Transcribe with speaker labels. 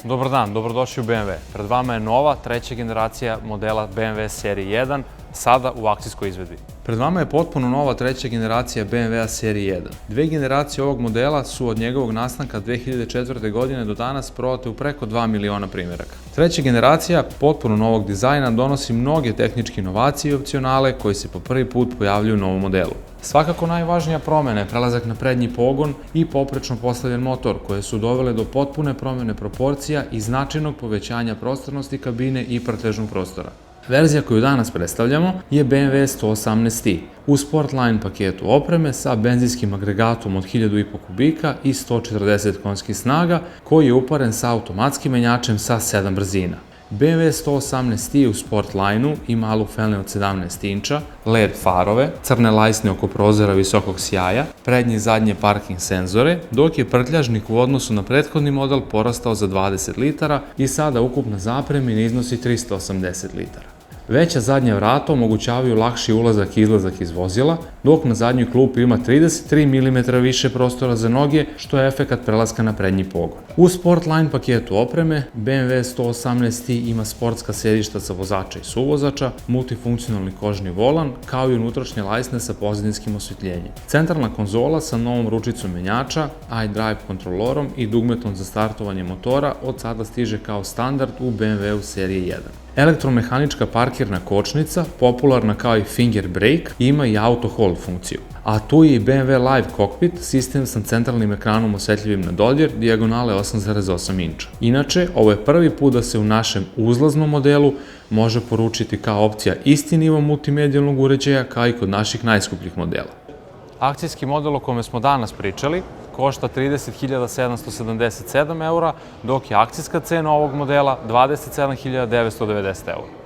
Speaker 1: Dobar dan, dobrodošli u BMW. Pred vama je nova, treća generacija modela BMW serije 1, sada u akcijskoj izvedbi. Pred vama je potpuno nova treća generacija BMW-a serije 1. Dve generacije ovog modela su od njegovog nastanka 2004. godine do danas prodate u preko 2 miliona primjeraka. Treća generacija potpuno novog dizajna donosi mnoge tehničke inovacije i opcionale koji se po prvi put pojavljuju u novom modelu. Svakako najvažnija promena je prelazak na prednji pogon i poprečno postavljen motor, koje su dovele do potpune promjene proporcija i značajnog povećanja prostornosti kabine i prtljažnog prostora. Verzija koju danas predstavljamo je BMW 118i u Sportline paketu opreme sa benzinskim agregatom od 1000,5 kubika i 140 konjskih snaga, koji je uparen sa automatskim menjačem sa 7 brzina. BMW 118i u Sportlineu ima alu felne od 17 inča, LED farove, crne lajsne oko prozora visokog sjaja, prednje i zadnje parking senzore, dok je prtljažnik u odnosu na prethodni model porastao za 20 litara i sada ukupna zapremina iznosi 380 litara. Veća zadnja vrata omogućavaju lakši ulazak i izlazak iz vozila, dok na zadnjoj klupi ima 33 mm više prostora za noge, što je efekat prelaska na prednji pogon. U Sportline paketu opreme, BMW 118i ima sportska sedišta za vozača i suvozača, multifunkcionalni kožni volan, kao i unutrašnje lajsne sa pozadinskim osvjetljenjem. Centralna konzola sa novom ručicom menjača, iDrive kontrolorom i dugmetom za startovanje motora od sada stiže kao standard u BMW-u serije 1. Elektromehanička parkirna kočnica, popularna kao i finger brake, ima i auto hold funkciju. A tu je i BMW Live Cockpit, sistem sa centralnim ekranom osjetljivim na dodir, dijagonale 8,8 inča. Inače, ovo je prvi put da se u našem uzlaznom modelu može poručiti kao opcija isti nivo multimedijalnog uređaja kao i kod naših najskupljih modela. Akcijski model o kome smo danas pričali košta 30.777 eura, dok je akcijska cena ovog modela 27.990 eura.